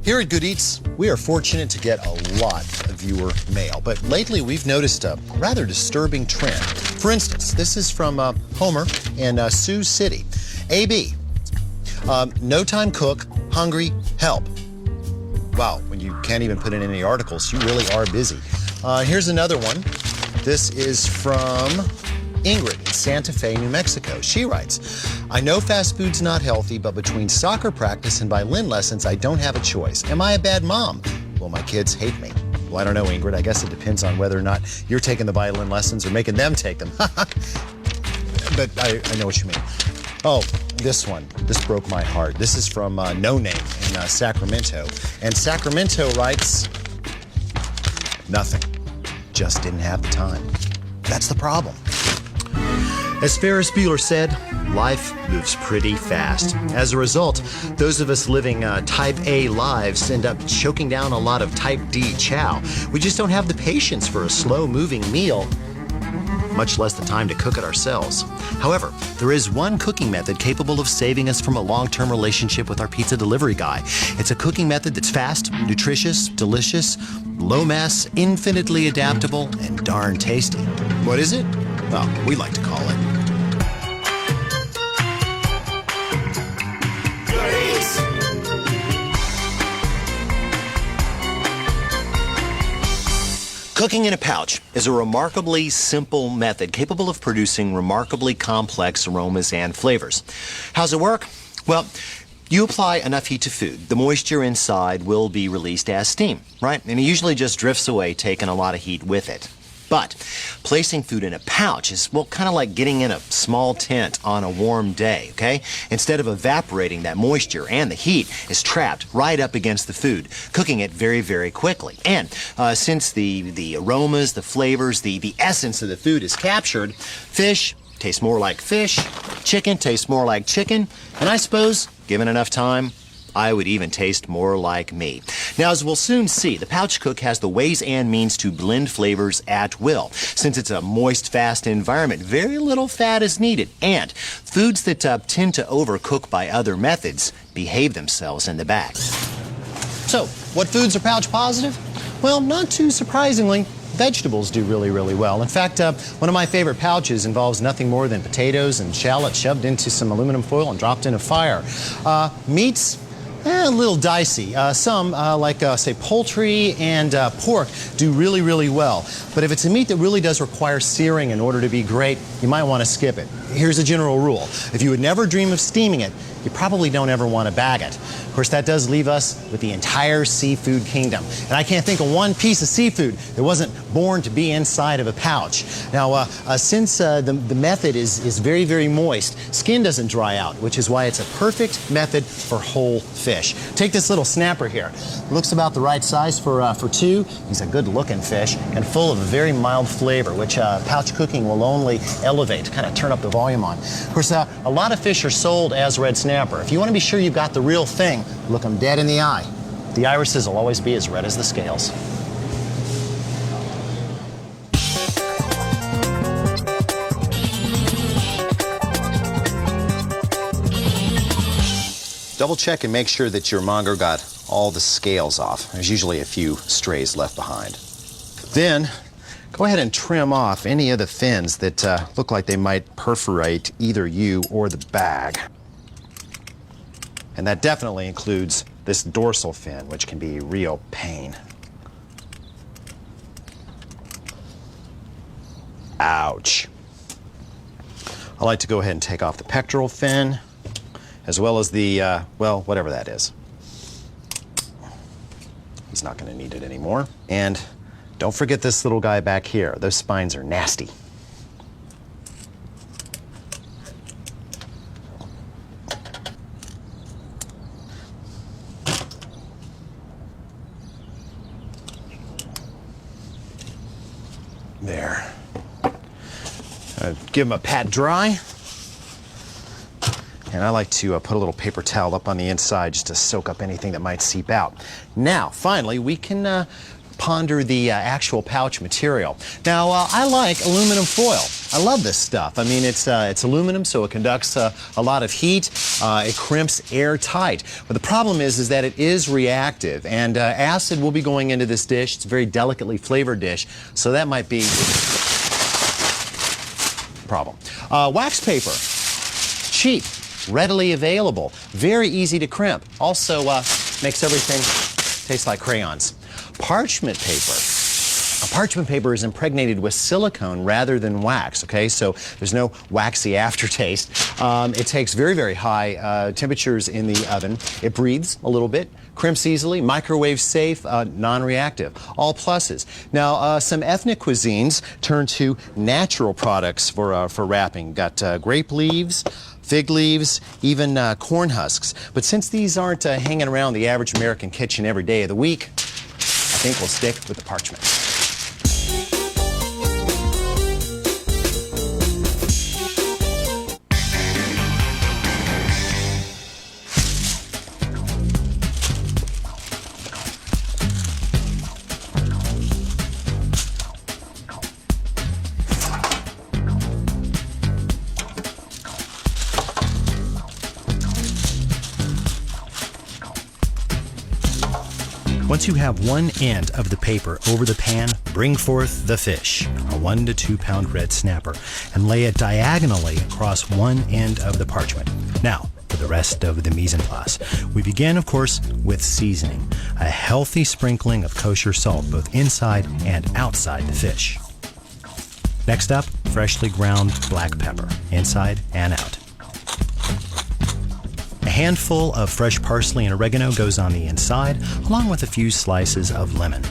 Here at Good Eats, we are fortunate to get a lot of viewer mail, but lately we've noticed a rather disturbing trend. For instance, this is from Homer in Sioux City. AB, no time cook, hungry, help. Wow, when you can't even put in any articles, you really are busy. Here's another one. This is from Ingrid in Santa Fe, New Mexico. She writes, I know fast food's not healthy, but between soccer practice and violin lessons, I don't have a choice. Am I a bad mom? Will my kids hate me? Well, I don't know, Ingrid. I guess it depends on whether or not you're taking the violin lessons or making them take them. But I know what you mean. Oh, this one. This broke my heart. This is from No Name in Sacramento. And Sacramento writes, nothing. Just didn't have the time. That's the problem. As Ferris Bueller said, life moves pretty fast. As a result, those of us living type A lives end up choking down a lot of type D chow. We just don't have the patience for a slow-moving meal, much less the time to cook it ourselves. However, there is one cooking method capable of saving us from a long-term relationship with our pizza delivery guy. It's a cooking method that's fast, nutritious, delicious, low mess, infinitely adaptable, and darn tasty. What is it? Well, we like to call it cooking in a pouch is a remarkably simple method capable of producing remarkably complex aromas and flavors. How's it work? Well, you apply enough heat to food. The moisture inside will be released as steam, right? And it usually just drifts away, taking a lot of heat with it. But placing food in a pouch is, well, kind of like getting in a small tent on a warm day, okay? Instead of evaporating, that moisture and the heat is trapped right up against the food, cooking it very, very quickly. And since the aromas, the flavors, the essence of the food is captured, fish tastes more like fish, chicken tastes more like chicken, and I suppose, given enough time, I would even taste more like me. Now, as we'll soon see, the pouch cook has the ways and means to blend flavors at will. Since it's a moist, fast environment, very little fat is needed. And foods that tend to overcook by other methods behave themselves in the bag. So, what foods are pouch positive? Well, not too surprisingly, vegetables do really, really well. In fact, one of my favorite pouches involves nothing more than potatoes and shallots shoved into some aluminum foil and dropped in a fire. Meats, a little dicey. Some, say, poultry and pork do really, really well. But if it's a meat that really does require searing in order to be great, you might want to skip it. Here's a general rule. If you would never dream of steaming it, you probably don't ever want to bag it. Of course, that does leave us with the entire seafood kingdom. And I can't think of one piece of seafood that wasn't born to be inside of a pouch. Now, since the method is very, very moist, skin doesn't dry out, which is why it's a perfect method for whole fish. Take this little snapper here. Looks about the right size for two. He's a good-looking fish and full of a very mild flavor, which pouch cooking will only elevate, kind of turn up the volume on. Of course, a lot of fish are sold as red snapper. If you want to be sure you've got the real thing, look them dead in the eye. The irises will always be as red as the scales. Double check and make sure that your monger got all the scales off. There's usually a few strays left behind. Then, go ahead and trim off any of the fins that look like they might perforate either you or the bag. And that definitely includes this dorsal fin, which can be a real pain. Ouch. I like to go ahead and take off the pectoral fin, as well as the, well, whatever that is. He's not going to need it anymore. And don't forget this little guy back here. Those spines are nasty. There. Give them a pat dry. And I like to put a little paper towel up on the inside just to soak up anything that might seep out. Now, finally, we can ponder the actual pouch material. Now, I like aluminum foil. I love this stuff. I mean, it's aluminum, so it conducts a lot of heat. It crimps airtight. But the problem is that it is reactive, and acid will be going into this dish. It's a very delicately flavored dish, so that might be a problem. Wax paper, cheap, readily available, very easy to crimp. Also makes everything taste like crayons. Parchment paper. Parchment paper is impregnated with silicone rather than wax, okay? So there's no waxy aftertaste. It takes very, very high temperatures in the oven. It breathes a little bit, crimps easily, microwave safe, non-reactive. All pluses. Now, some ethnic cuisines turn to natural products for wrapping. Got grape leaves, fig leaves, even corn husks. But since these aren't hanging around the average American kitchen every day of the week, I think we'll stick with the parchment. Once you have one end of the paper over the pan, bring forth the fish, a 1 to 2 pound red snapper, and lay it diagonally across one end of the parchment. Now, for the rest of the mise en place. We begin, of course, with seasoning, a healthy sprinkling of kosher salt both inside and outside the fish. Next up, freshly ground black pepper, inside and out. A handful of fresh parsley and oregano goes on the inside, along with a few slices of lemon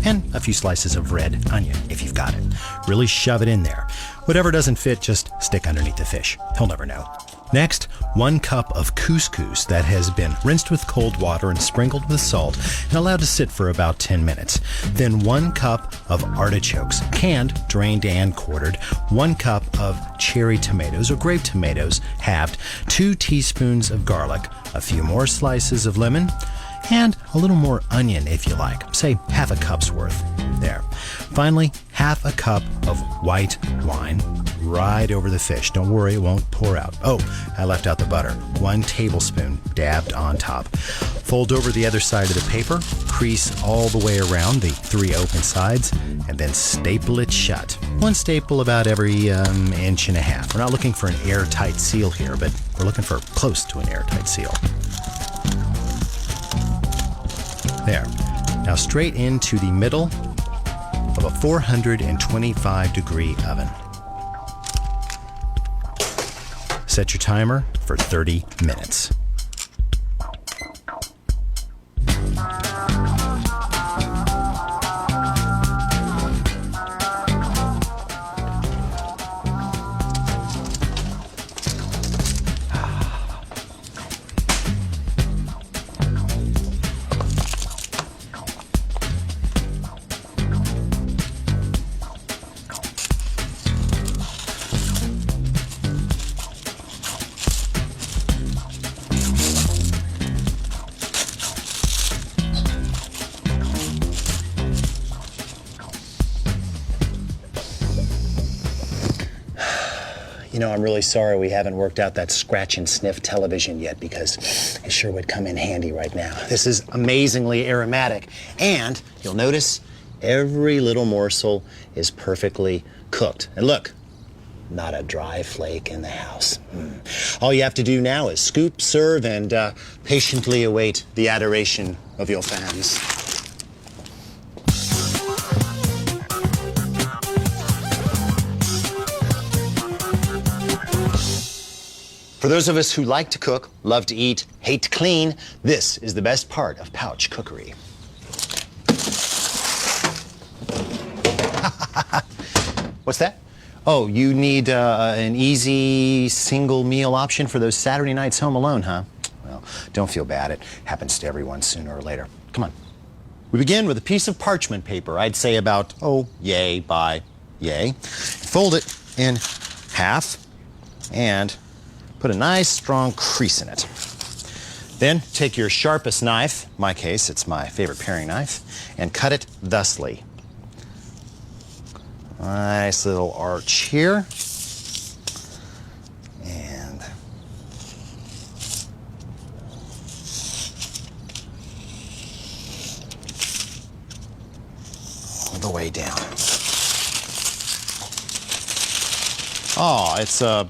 and a few slices of red onion, if you've got it. Really shove it in there. Whatever doesn't fit, just stick underneath the fish. He'll never know. Next, 1 cup of couscous that has been rinsed with cold water and sprinkled with salt and allowed to sit for about 10 minutes. Then 1 cup of artichokes, canned, drained, and quartered. 1 cup of cherry tomatoes or grape tomatoes, halved. 2 teaspoons of garlic. A few more slices of lemon. And a little more onion if you like, say half a cup's worth. There. Finally, half a cup of white wine right over the fish. Don't worry, it won't pour out. Oh, I left out the butter. 1 tablespoon dabbed on top. Fold over the other side of the paper, crease all the way around the 3 open sides, and then staple it shut. 1 staple about every inch and a half. We're not looking for an airtight seal here, but we're looking for close to an airtight seal. There. Now straight into the middle of a 425 degree oven. Set your timer for 30 minutes. You know, I'm really sorry we haven't worked out that scratch and sniff television yet because it sure would come in handy right now. This is amazingly aromatic, and you'll notice every little morsel is perfectly cooked. And look, not a dry flake in the house. All you have to do now is scoop, serve, and patiently await the adoration of your fans. For those of us who like to cook, love to eat, hate to clean, this is the best part of pouch cookery. What's that? Oh, you need an easy single meal option for those Saturday nights home alone, huh? Well, don't feel bad. It happens to everyone sooner or later. Come on. We begin with a piece of parchment paper. I'd say about, yay by yay. Fold it in half and put a nice strong crease in it. Then take your sharpest knife, in my case it's my favorite paring knife, and cut it thusly. Nice little arch here. And all the way down. Oh, it's a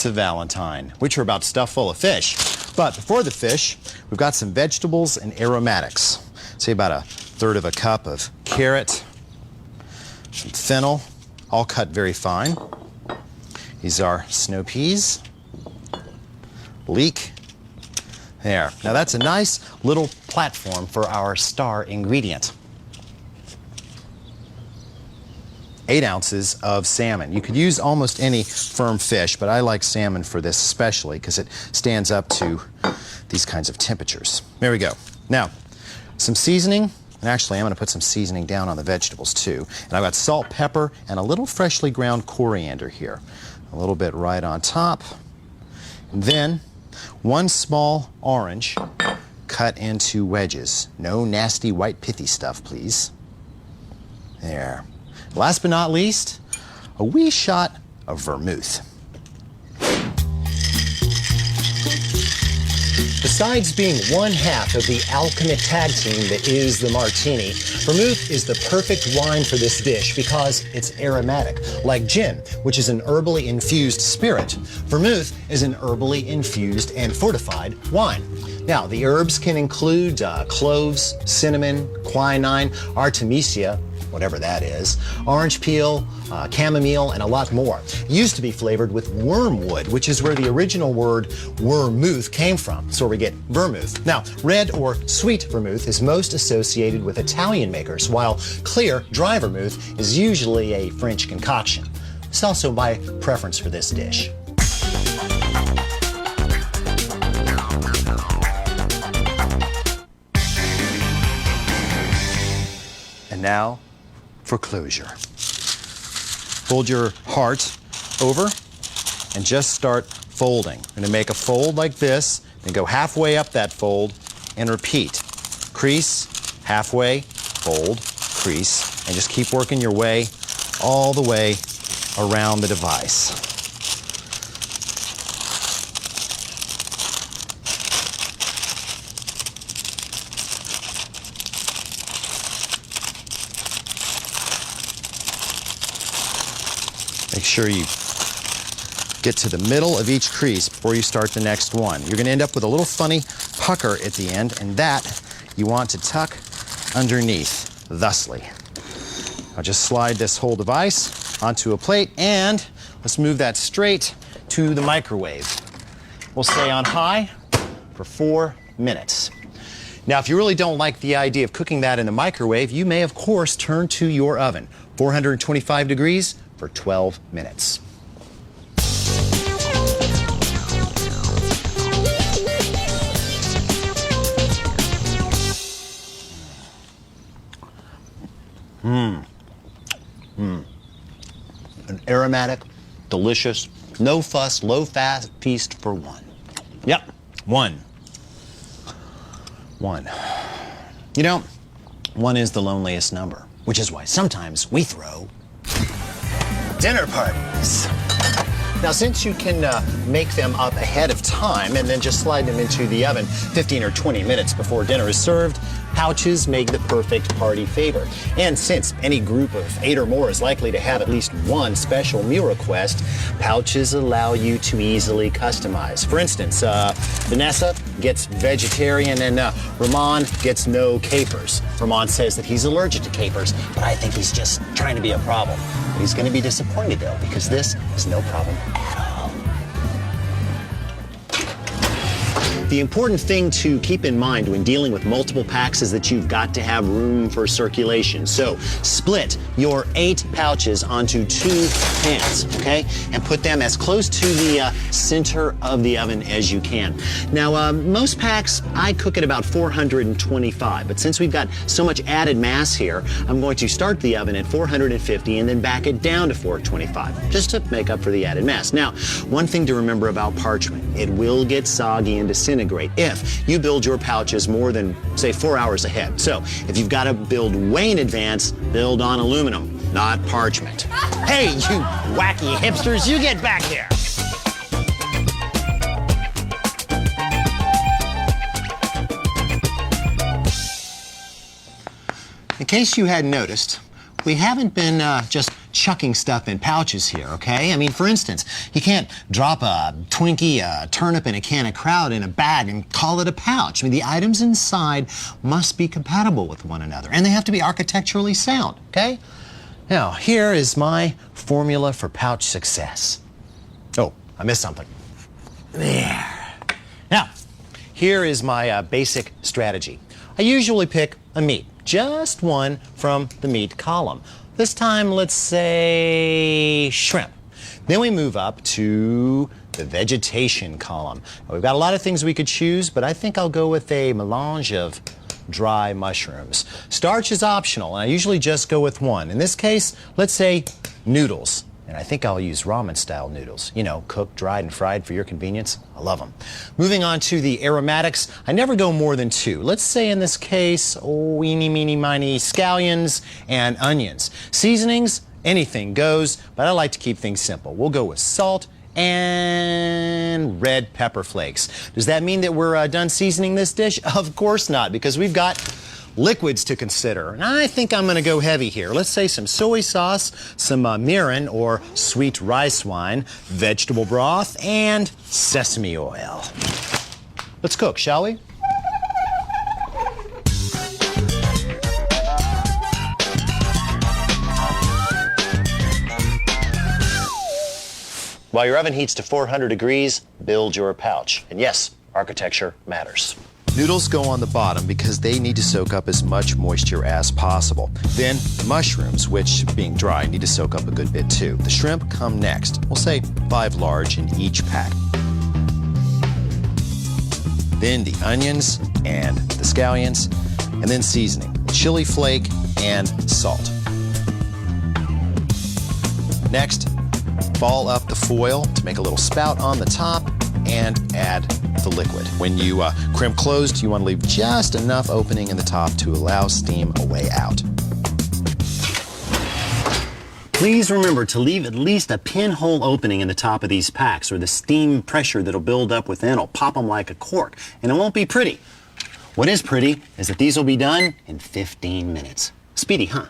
Valentine, which are about stuffed full of fish. But before the fish, we've got some vegetables and aromatics. Say about 1/3 of a cup of carrot, some fennel, all cut very fine. These are snow peas, leek. There. Now that's a nice little platform for our star ingredient. 8 ounces of salmon. You could use almost any firm fish, but I like salmon for this especially because it stands up to these kinds of temperatures. There we go. Now, some seasoning, and actually I'm going to put some seasoning down on the vegetables too. And I've got salt, pepper, and a little freshly ground coriander here. A little bit right on top. And then 1 small orange cut into wedges. No nasty white pithy stuff, please. There. Last but not least, a wee shot of vermouth. Besides being one half of the alchemy tag team that is the martini, vermouth is the perfect wine for this dish because it's aromatic. Like gin, which is an herbally infused spirit, vermouth is an herbally infused and fortified wine. Now, the herbs can include cloves, cinnamon, quinine, artemisia, whatever that is, orange peel, chamomile, and a lot more. It used to be flavored with wormwood, which is where the original word vermouth came from. So we get vermouth. Now, red or sweet vermouth is most associated with Italian makers, while clear, dry vermouth is usually a French concoction. It's also my preference for this dish. And now, for closure. Fold your heart over and just start folding. I'm going to make a fold like this, then go halfway up that fold and repeat. Crease, halfway, fold, crease, and just keep working your way all the way around the device. Make sure you get to the middle of each crease before you start the next one. You're going to end up with a little funny pucker at the end, and that you want to tuck underneath, thusly. I'll just slide this whole device onto a plate, and let's move that straight to the microwave. We'll stay on high for 4 minutes. Now, if you really don't like the idea of cooking that in the microwave, you may, of course, turn to your oven. 425 degrees for 12 minutes. An aromatic, delicious, no fuss, low fat feast for one. Yep, one. You know, 1 is the loneliest number, which is why sometimes we throw dinner parties. Now, since you can make them up ahead of time and then just slide them into the oven 15 or 20 minutes before dinner is served, pouches make the perfect party favor. And since any group of 8 or more is likely to have at least one special meal request, pouches allow you to easily customize. For instance, Vanessa gets vegetarian and Ramon gets no capers. Ramon says that he's allergic to capers, but I think he's just trying to be a problem. But he's going to be disappointed, though, because this is no problem at all. The important thing to keep in mind when dealing with multiple packs is that you've got to have room for circulation. So split your 8 pouches onto 2 pans, okay? And put them as close to the center of the oven as you can. Now, most packs, I cook at about 425, but since we've got so much added mass here, I'm going to start the oven at 450 and then back it down to 425, just to make up for the added mass. Now, one thing to remember about parchment, it will get soggy and disintegrate if you build your pouches more than, say, 4 hours ahead. So if you've got to build way in advance, build on aluminum, not parchment. Hey, you wacky hipsters, you get back here. In case you hadn't noticed, we haven't been just chucking stuff in pouches here, okay? I mean, for instance, you can't drop a Twinkie, a turnip, and a can of Kraut in a bag and call it a pouch. I mean, the items inside must be compatible with one another, and they have to be architecturally sound, okay? Now, here is my formula for pouch success. Oh, I missed something. There. Now, here is my basic strategy. I usually pick a meat, just one from the meat column. This time, let's say shrimp. Then we move up to the vegetation column. We've got a lot of things we could choose, but I think I'll go with a melange of dry mushrooms. Starch is optional, and I usually just go with one. In this case, let's say noodles. And I think I'll use ramen-style noodles. You know, cooked, dried, and fried for your convenience. I love them. Moving on to the aromatics, I never go more than 2. Let's say in this case, eeny, meeny, miny, scallions and onions. Seasonings, anything goes, but I like to keep things simple. We'll go with salt and red pepper flakes. Does that mean that we're done seasoning this dish? Of course not, because we've got liquids to consider. And I think I'm going to go heavy here. Let's say some soy sauce, some mirin or sweet rice wine, vegetable broth, and sesame oil. Let's cook, shall we? While your oven heats to 400 degrees, build your pouch. And yes, architecture matters. Noodles go on the bottom because they need to soak up as much moisture as possible. Then mushrooms, which being dry, need to soak up a good bit too. The shrimp come next. We'll say 5 large in each pack. Then the onions and the scallions, and then seasoning, chili flake and salt. Next, ball up the foil to make a little spout on the top and add the liquid. When you crimp closed, you want to leave just enough opening in the top to allow steam a way out. Please remember to leave at least a pinhole opening in the top of these packs, or the steam pressure that'll build up within will pop them like a cork, and it won't be pretty. What is pretty is that these will be done in 15 minutes. Speedy, huh?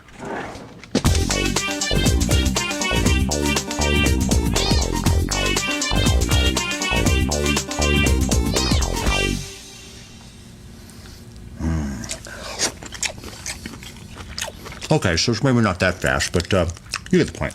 Okay, so it's maybe not that fast, but you get the point.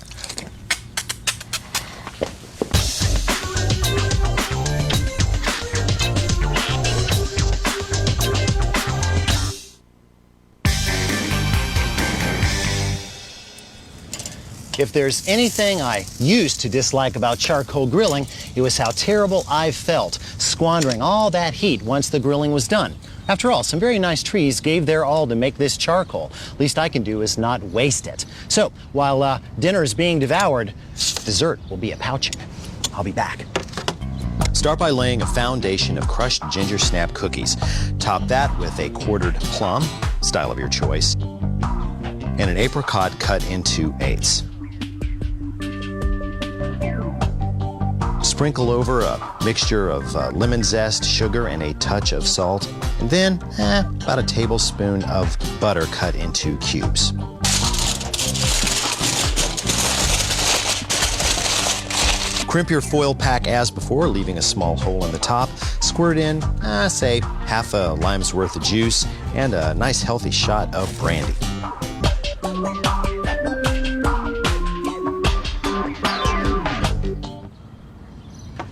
If there's anything I used to dislike about charcoal grilling, it was how terrible I felt squandering all that heat once the grilling was done. After all, some very nice trees gave their all to make this charcoal. Least I can do is not waste it. So, while dinner is being devoured, dessert will be a pouching. I'll be back. Start by laying a foundation of crushed ginger snap cookies. Top that with a quartered plum, style of your choice, and an apricot cut into 8s. Sprinkle over a mixture of lemon zest, sugar, and a touch of salt, and then about a tablespoon of butter cut into cubes. Crimp your foil pack as before, leaving a small hole in the top. Squirt in, say, half a lime's worth of juice and a nice healthy shot of brandy.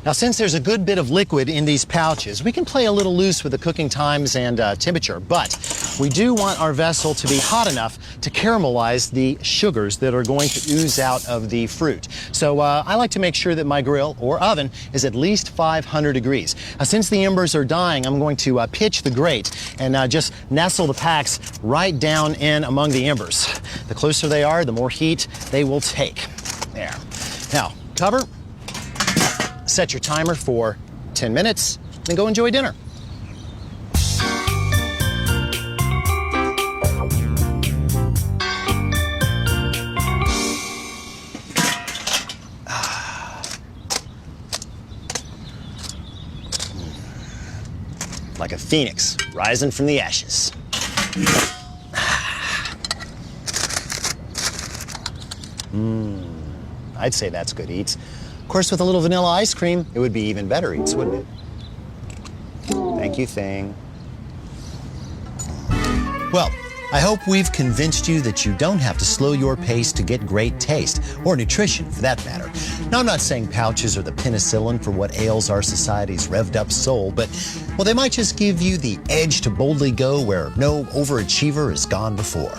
Now, since there's a good bit of liquid in these pouches, we can play a little loose with the cooking times and temperature, but we do want our vessel to be hot enough to caramelize the sugars that are going to ooze out of the fruit. So I like to make sure that my grill or oven is at least 500 degrees. Since the embers are dying, I'm going to pitch the grate and just nestle the packs right down in among the embers. The closer they are, the more heat they will take. There. Now, cover. Set your timer for 10 minutes, then go enjoy dinner. Like a phoenix rising from the ashes. I'd say that's good eats. Of course, with a little vanilla ice cream, it would be even better eats, wouldn't it? Thank you, Thing. Well, I hope we've convinced you that you don't have to slow your pace to get great taste, or nutrition for that matter. Now, I'm not saying pouches are the penicillin for what ails our society's revved up soul, but, well, they might just give you the edge to boldly go where no overachiever has gone before.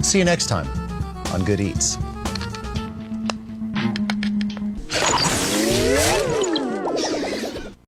See you next time on Good Eats.